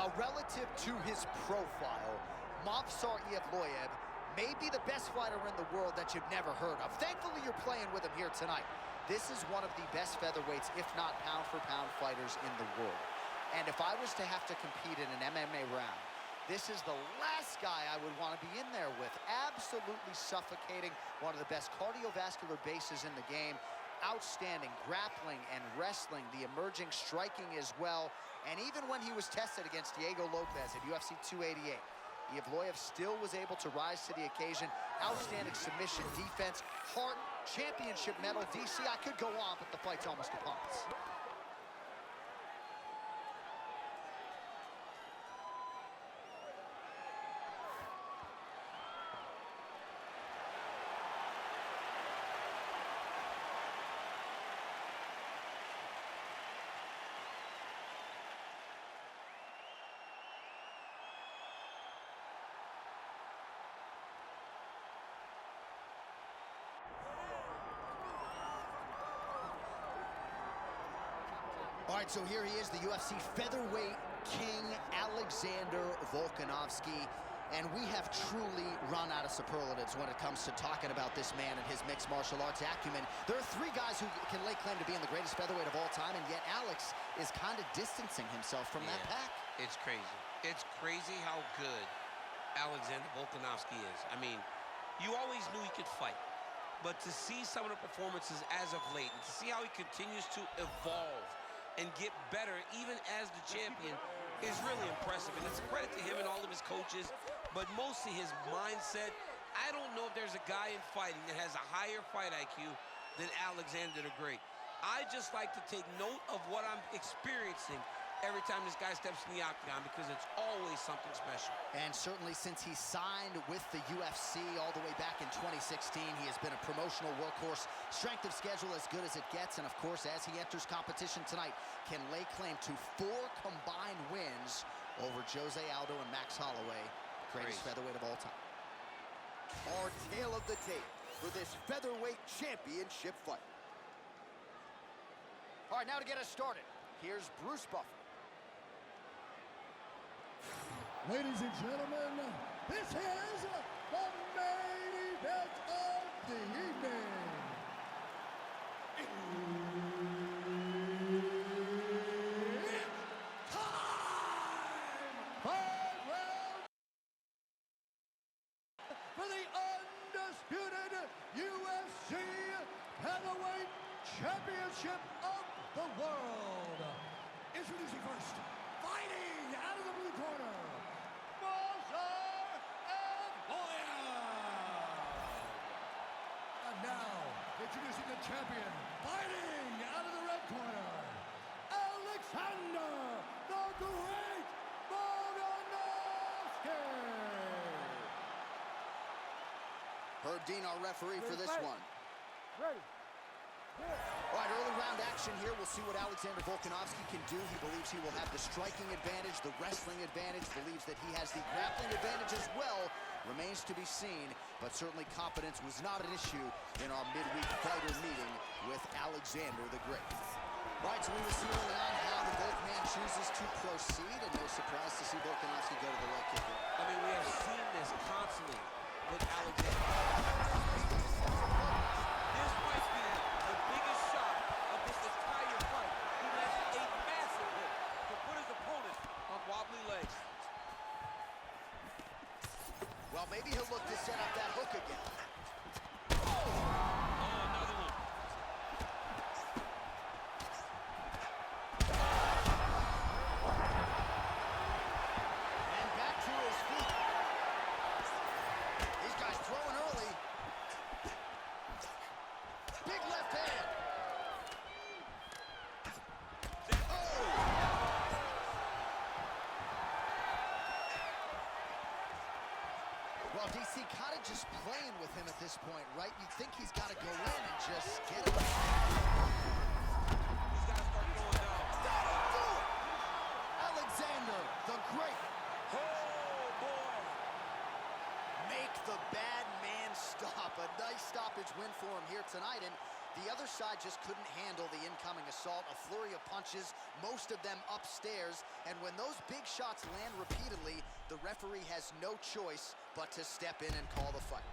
Well, relative to his profile, Movsar Evloev may be the best fighter in the world that you've never heard of. Thankfully, you're playing with him here tonight. This is one of the best featherweights, if not pound-for-pound fighters in the world. And if I was to have to compete in an MMA round, this is the last guy I would want to be in there with. Absolutely suffocating, one of the best cardiovascular bases in the game. Outstanding grappling and wrestling, the emerging striking as well. And even when he was tested against Diego Lopez at UFC 288, Evloev still was able to rise to the occasion. Outstanding submission defense, heart, championship medal. DC, I could go on, but the fight's almost upon us. All right, so here he is, the UFC featherweight king, Alexander Volkanovski. And we have truly run out of superlatives when it comes to talking about this man and his mixed martial arts acumen. There are three guys who can lay claim to being the greatest featherweight of all time, and yet Alex is kind of distancing himself from that pack. It's crazy. It's crazy how good Alexander Volkanovski is. I mean, you always knew he could fight. But to see some of the performances as of late, and to see how he continues to evolve and get better even as the champion is really impressive. And it's a credit to him and all of his coaches, but mostly his mindset. I don't know if there's a guy in fighting that has a higher fight IQ than Alexander the Great. I just like to take note of what I'm experiencing every time this guy steps in the octagon, because it's always something special. And certainly since he signed with the UFC all the way back in 2016, he has been a promotional workhorse. Strength of schedule as good as it gets, and of course, as he enters competition tonight, can lay claim to 4 combined wins over Jose Aldo and Max Holloway, greatest featherweight of all time. Our tale of the tape for this featherweight championship fight. All right, now to get us started, here's Bruce Buffer. Ladies and gentlemen, this is the main event of the evening. It's time! 5 rounds for the undisputed UFC Heavyweight Championship of the world. Introducing first, fighting out of the blue corner, Movsar and now, introducing the champion, fighting out of the red corner, Alexander the Great Volkanovski. Herb Dean, our referee for this one. Ready. All right, early round action here. We'll see what Alexander Volkanovski can do. He believes he will have the striking advantage, the wrestling advantage, believes that he has the grappling advantage as well. Remains to be seen, but certainly competence was not an issue in our midweek fighter meeting with Alexander the Great. All right, so we will see early on how the Volkman chooses to proceed, and no surprise to see Volkanovski go to the leg kick. I mean, we have seen this constantly with Alexander. This might be the biggest shot of this entire fight. He lands a massive hit to put his opponent on wobbly legs. Well, maybe he'll look to set up that hook again. Oh, another one. And back to his feet. These guys throwing early. Big left hand. Well, DC kind of just playing with him at this point, right? You'd think he's got to go in and just get him. He's got to start going down. That'll do it! Alexander the Great. Oh, boy. Make the bad man stop. A nice stoppage win for him here tonight. And The other side just couldn't handle the incoming assault, a flurry of punches, most of them upstairs, and when those big shots land repeatedly, the referee has no choice but to step in and call the fight.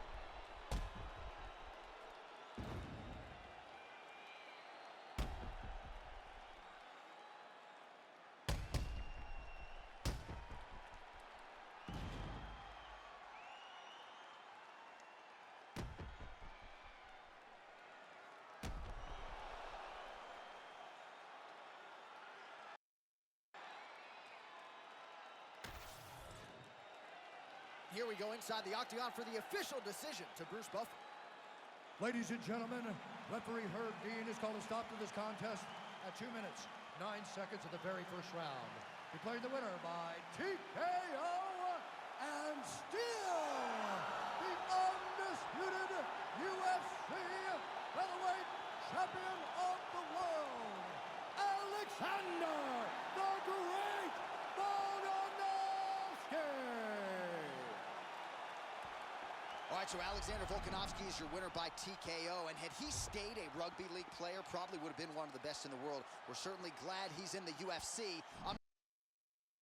Here we go inside the octagon for the official decision to Bruce Buffer. Ladies and gentlemen, referee Herb Dean has called a stop to this contest at 2 minutes, 9 seconds of the very first round. Declaring the winner by TKO and still the undisputed UFC featherweight champion of the world, Alexander the Great Volkanovski. All right, so Alexander Volkanovski is your winner by TKO, and had he stayed a rugby league player, probably would have been one of the best in the world. We're certainly glad he's in the UFC.